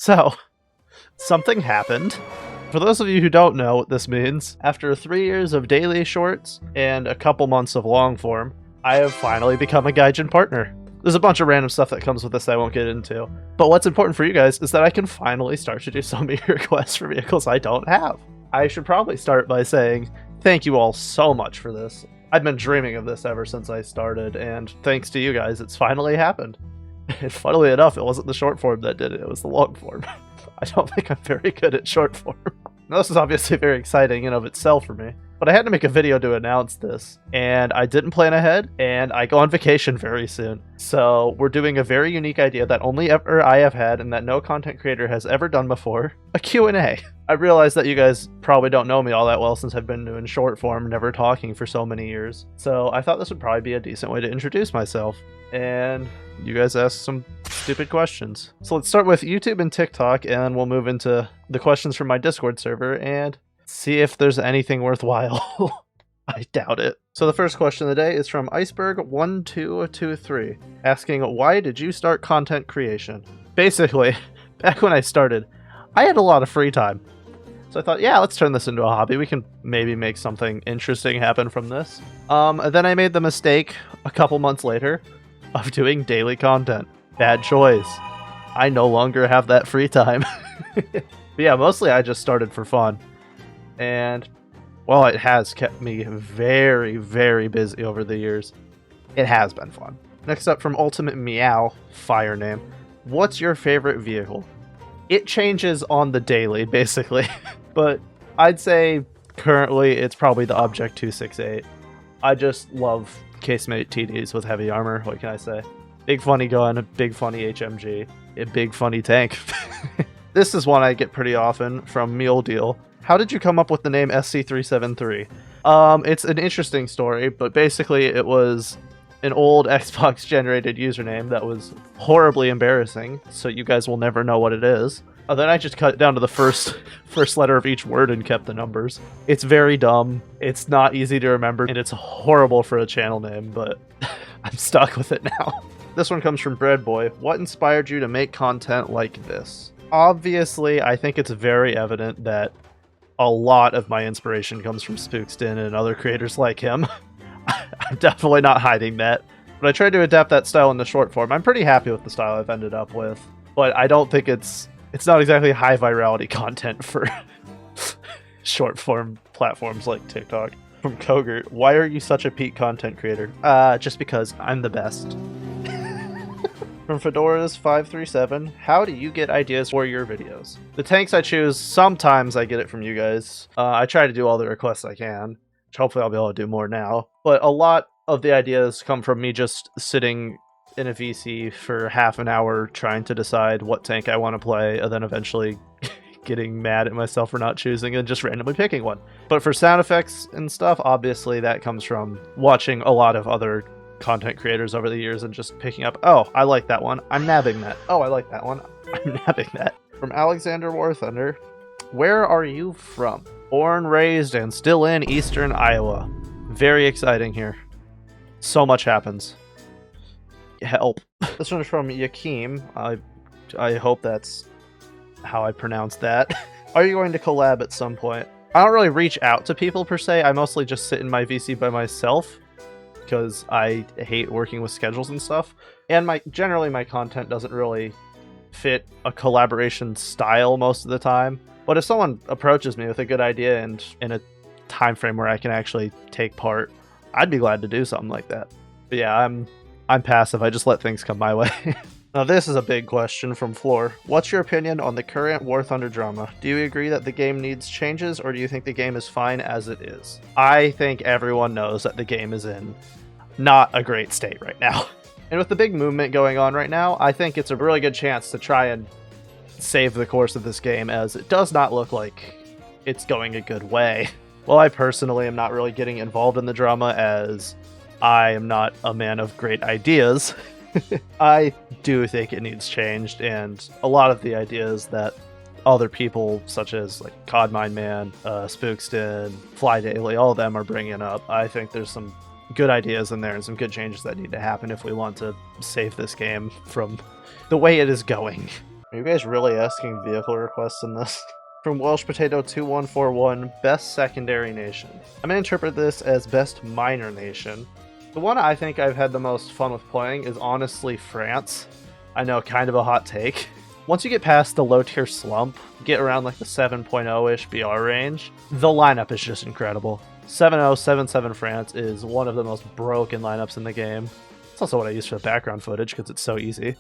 So, something happened. For those of you who don't know what this means, after 3 years of daily shorts and a couple months of long form, I have finally become a Gaijin partner. There's a bunch of random stuff that comes with this that I won't get into. But what's important for you guys is that I can finally start to do some of your requests for vehicles I don't have. I should probably start by saying thank you all so much for this. I've been dreaming of this ever since I started, and thanks to you guys, it's finally happened. And funnily enough, it wasn't the short form that did it, it was the long form. I don't think I'm very good at short form. Now, this is obviously very exciting in of itself for me, but I had to make a video to announce this, and I didn't plan ahead, and I go on vacation very soon. So we're doing a very unique idea that only ever I have had and that no content creator has ever done before, a Q&A. I realize that you guys probably don't know me all that well since I've been doing short form, never talking for so many years. So I thought this would probably be a decent way to introduce myself. And you guys ask some stupid questions. So let's start with YouTube and TikTok, and then we'll move into the questions from my Discord server and see if there's anything worthwhile. I doubt it. So the first question of the day is from Iceberg1223, asking, why did you start content creation? Basically, back when I started, I had a lot of free time. So I thought, yeah, let's turn this into a hobby. We can maybe make something interesting happen from this. Then I made the mistake a couple months later of doing daily content. Bad choice. I no longer have that free time. But yeah, mostly I just started for fun. And, well, it has kept me very, very busy over the years. It has been fun. Next up from Ultimate Meow, fire name. What's your favorite vehicle? It changes on the daily, basically. But I'd say currently it's probably the Object 268. I just love casemate TDs with heavy armor. What can I say? Big funny gun, big funny HMG, a big funny tank. This is one I get pretty often from Mule Deal. How did you come up with the name SC373? It's an interesting story, but basically it was an old Xbox generated username that was horribly embarrassing, so you guys will never know what it is. Then I just cut it down to the first letter of each word and kept the numbers. It's very dumb, it's not easy to remember, and it's horrible for a channel name, but I'm stuck with it now. This one comes from Breadboy. What inspired you to make content like this? Obviously, I think it's very evident that a lot of my inspiration comes from Spookston and other creators like him. I'm definitely not hiding that. But I tried to adapt that style in the short form. I'm pretty happy with the style I've ended up with. But I don't think it's not exactly high virality content for short form platforms like TikTok. From Kogert, why are you such a peak content creator? Just because I'm the best. From Fedoras537, how do you get ideas for your videos? The tanks I choose, sometimes I get it from you guys. I try to do all the requests I can, which hopefully I'll be able to do more now. But a lot of the ideas come from me just sitting in a VC for half an hour trying to decide what tank I want to play, and then eventually getting mad at myself for not choosing and just randomly picking one. But for sound effects and stuff, obviously that comes from watching a lot of other content creators over the years and just picking up, oh, I like that one, I'm nabbing that. Oh, I like that one, I'm nabbing that. From Alexander War Thunder, where are you from? Born, raised, and still in eastern Iowa. Very exciting here. So much happens. Help. This one's from Yakim. I hope that's how I pronounce that. Are you going to collab at some point? I don't really reach out to people per se. I mostly just sit in my VC by myself because I hate working with schedules and stuff. And generally my content doesn't really fit a collaboration style most of the time. But if someone approaches me with a good idea and in a time frame where I can actually take part, I'd be glad to do something like that. But yeah, I'm passive. I just let things come my way. Now this is a big question from Floor. What's your opinion on the current War Thunder drama? Do you agree that the game needs changes, or do you think the game is fine as it is? I think everyone knows that the game is in not a great state right now. And with the big movement going on right now, I think it's a really good chance to try and save the course of this game, as it does not look like it's going a good way. Well, I personally am not really getting involved in the drama, as I am not a man of great ideas. I do think it needs changed, and a lot of the ideas that other people, such as like Codmine Man, Spookston, Fly Daily, all of them are bringing up, I think there's some good ideas in there and some good changes that need to happen if we want to save this game from the way it is going. Are you guys really asking vehicle requests in this? From Welsh Potato 2141, best secondary nation. I'm gonna interpret this as best minor nation. The one I think I've had the most fun with playing is honestly France. I know, kind of a hot take. Once you get past the low tier slump, get around like the 7.0-ish BR range, the lineup is just incredible. 7.0, 7.7 France is one of the most broken lineups in the game. It's also what I use for the background footage because it's so easy.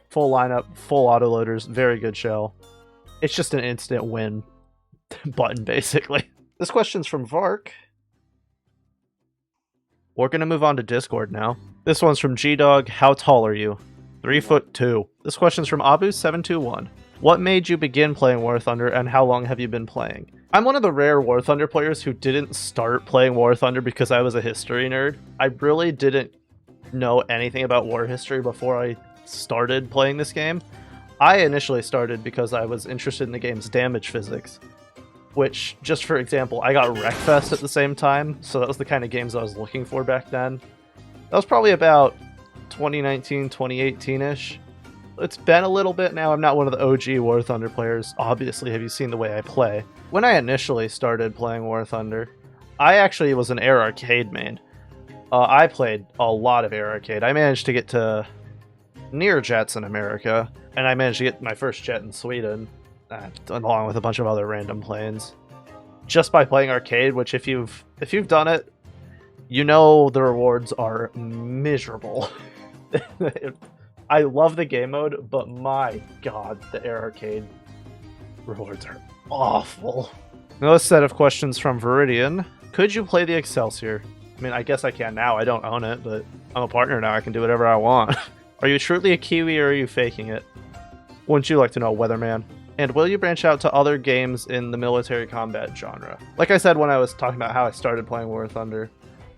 Full lineup, full autoloaders, very good show. It's just an instant win button, basically. This question's from Vark. We're gonna move on to Discord now. This one's from G-Dog. How tall are you? 3'2". This question's from Abu721. What made you begin playing War Thunder, and how long have you been playing? I'm one of the rare War Thunder players who didn't start playing War Thunder because I was a history nerd. I really didn't know anything about war history before I started playing this game. I initially started because I was interested in the game's damage physics, which, just for example, I got Wreckfest at the same time, so that was the kind of games I was looking for back then. That was probably about 2019, 2018-ish. It's been a little bit now. I'm not one of the OG War Thunder players. Obviously, have you seen the way I play? When I initially started playing War Thunder, I actually was an Air Arcade main. I played a lot of Air Arcade. I managed to get to near jets in America, and I managed to get my first jet in Sweden, along with a bunch of other random planes, just by playing arcade. Which, if you've done it, you know the rewards are miserable. I love the game mode, but my god, the Air Arcade rewards are awful. Another set of questions from Viridian. Could you play the Excelsior? I mean, I guess I can now. I don't own it, but I'm a partner now. I can do whatever I want. Are you truly a Kiwi, or are you faking it? Wouldn't you like to know, Weatherman? And will you branch out to other games in the military combat genre? Like I said when I was talking about how I started playing War Thunder,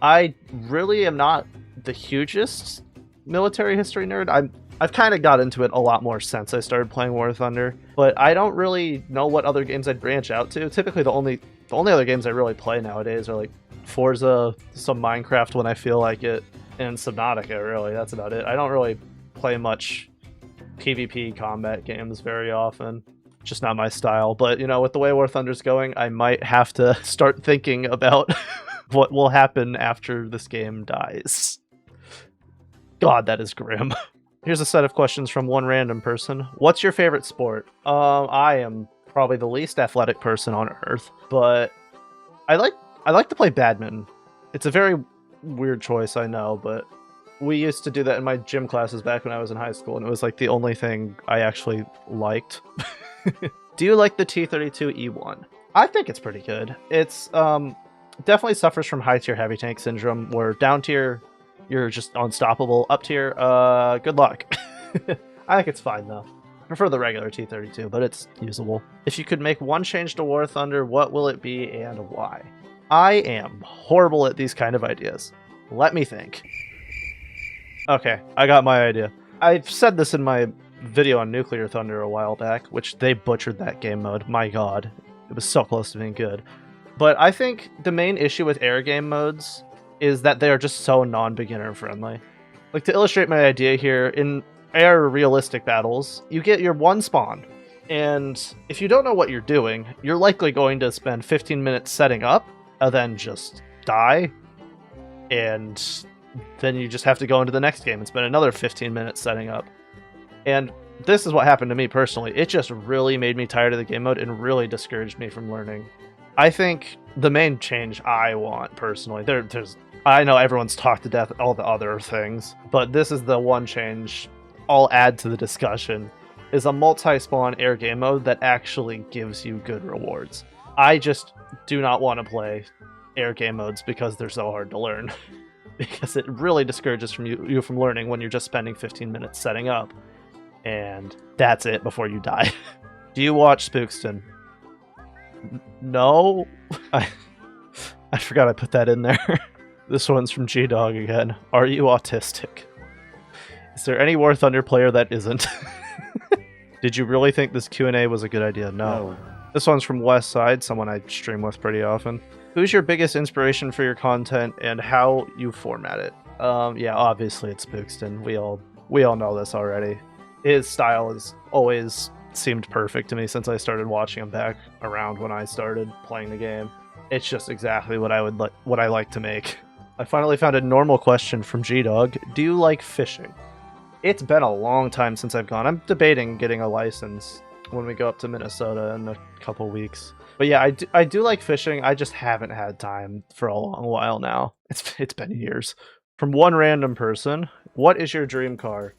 I really am not the hugest military history nerd. I've kind of got into it a lot more since I started playing War Thunder, but I don't really know what other games I'd branch out to. Typically, the only other games I really play nowadays are like Forza, some Minecraft when I feel like it, and Subnautica, really. That's about it. I don't really play much PvP combat games very often. Just not my style. But, you know, with the way War Thunder's going, I might have to start thinking about what will happen after this game dies. God, that is grim. Here's a set of questions from one random person. What's your favorite sport? I am probably the least athletic person on Earth, but I like to play badminton. It's a very weird choice, I know, but we used to do that in my gym classes back when I was in high school, and it was like the only thing I actually liked. Do you like the T-32E1? I think it's pretty good. It's definitely suffers from high tier heavy tank syndrome, where down tier you're just unstoppable. Up tier, good luck. I think it's fine though. I prefer the regular T-32, but it's usable. If you could make one change to War Thunder, what will it be and why? I am horrible at these kind of ideas. Let me think. Okay, I got my idea. I've said this in my video on Nuclear Thunder a while back, which they butchered that game mode. My god, it was so close to being good. But I think the main issue with air game modes is that they are just so non-beginner friendly. Like, to illustrate my idea here, in air realistic battles, you get your one spawn, and if you don't know what you're doing, you're likely going to spend 15 minutes setting up, and then just die, and then you just have to go into the next game and spend another 15 minutes setting up. And this is what happened to me personally. It just really made me tired of the game mode and really discouraged me from learning. I think the main change I want personally, I know everyone's talked to death all the other things, but this is the one change I'll add to the discussion, is a multi-spawn air game mode that actually gives you good rewards. I just do not want to play air game modes because they're so hard to learn. Because it really discourages you from learning when you're just spending 15 minutes setting up. And that's it before you die. Do you watch Spookston? No? I forgot I put that in there. This one's from G-Dog again. Are you autistic? Is there any War Thunder player that isn't? Did you really think this Q&A was a good idea? No. This one's from West Side, someone I stream with pretty often. Who's your biggest inspiration for your content and how you format it? Yeah, obviously it's Spookston. We all know this already. His style has always seemed perfect to me since I started watching him back around when I started playing the game. It's just exactly what I like to make. I finally found a normal question from G-Dog. Do you like fishing? It's been a long time since I've gone. I'm debating getting a license when we go up to Minnesota in a couple weeks. But yeah, I do like fishing. I just haven't had time for a long while now. It's been years. From one random person, what is your dream car?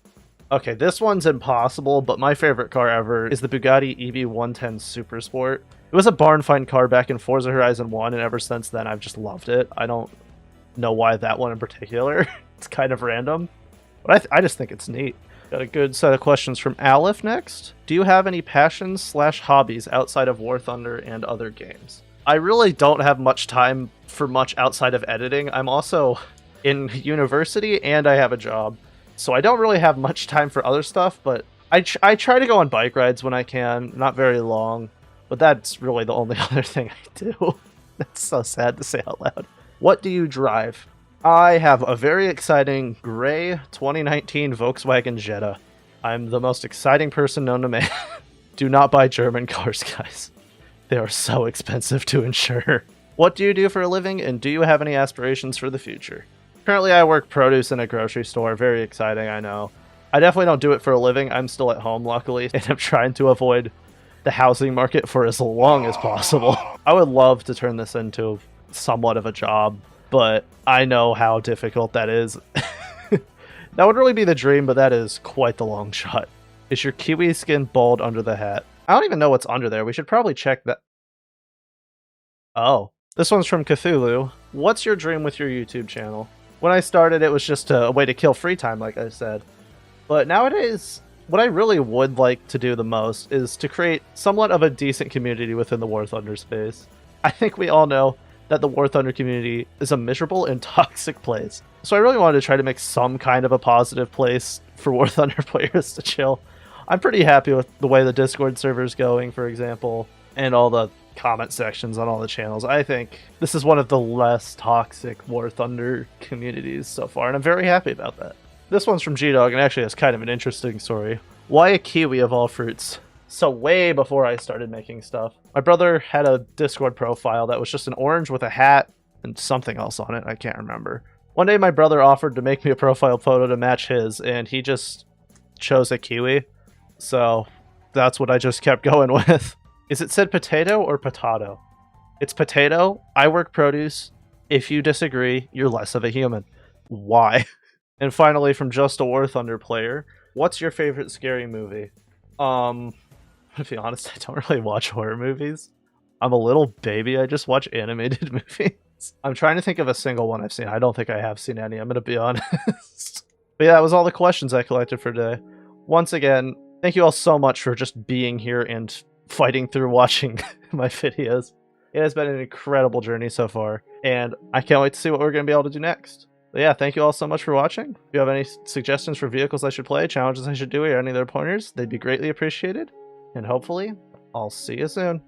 Okay, this one's impossible, but my favorite car ever is the Bugatti EB110 Supersport. It was a barn find car back in Forza Horizon 1, and ever since then I've just loved it. I don't know why that one in particular. It's kind of random, but I just think it's neat. Got a good set of questions from Aleph next. Do you have any passions/hobbies outside of War Thunder and other games? I really don't have much time for much outside of editing. I'm also in university and I have a job, so I don't really have much time for other stuff, but I try to go on bike rides when I can, not very long, but that's really the only other thing I do. That's so sad to say out loud. What do you drive? I have a very exciting gray 2019 Volkswagen Jetta. I'm the most exciting person known to man. Do not buy German cars, guys. They are so expensive to insure. What do you do for a living, and do you have any aspirations for the future? Currently, I work produce in a grocery store. Very exciting, I know. I definitely don't do it for a living. I'm still at home, luckily, and I'm trying to avoid the housing market for as long as possible. I would love to turn this into somewhat of a job, but I know how difficult that is. That would really be the dream, but that is quite the long shot. Is your kiwi skin bald under the hat? I don't even know what's under there. We should probably check that. Oh, this one's from Cthulhu. What's your dream with your YouTube channel? When I started, it was just a way to kill free time, like I said. But nowadays, what I really would like to do the most is to create somewhat of a decent community within the War Thunder space. I think we all know that the War Thunder community is a miserable and toxic place. So I really wanted to try to make some kind of a positive place for War Thunder players to chill. I'm pretty happy with the way the Discord server is going, for example, and all the comment sections on all the channels. I think this is one of the less toxic War Thunder communities so far, and I'm very happy about that. This one's from G-Dog, and actually has kind of an interesting story. Why a kiwi of all fruits? So way before I started making stuff, my brother had a Discord profile that was just an orange with a hat and something else on it. I can't remember. One day my brother offered to make me a profile photo to match his, and he just chose a kiwi. So that's what I just kept going with. Is it said potato or potato? It's potato. I work produce. If you disagree, you're less of a human. Why? And finally, from Just a War Thunder player, what's your favorite scary movie? To be honest, I don't really watch horror movies. I'm a little baby. I just watch animated movies. I'm trying to think of a single one I've seen. I don't think I have seen any. I'm going to be honest. But yeah, that was all the questions I collected for today. Once again, thank you all so much for just being here and fighting through watching my videos. It has been an incredible journey so far, and I can't wait to see what we're going to be able to do next. But yeah, thank you all so much for watching. If you have any suggestions for vehicles I should play, challenges I should do, or any other pointers, they'd be greatly appreciated. And hopefully, I'll see you soon.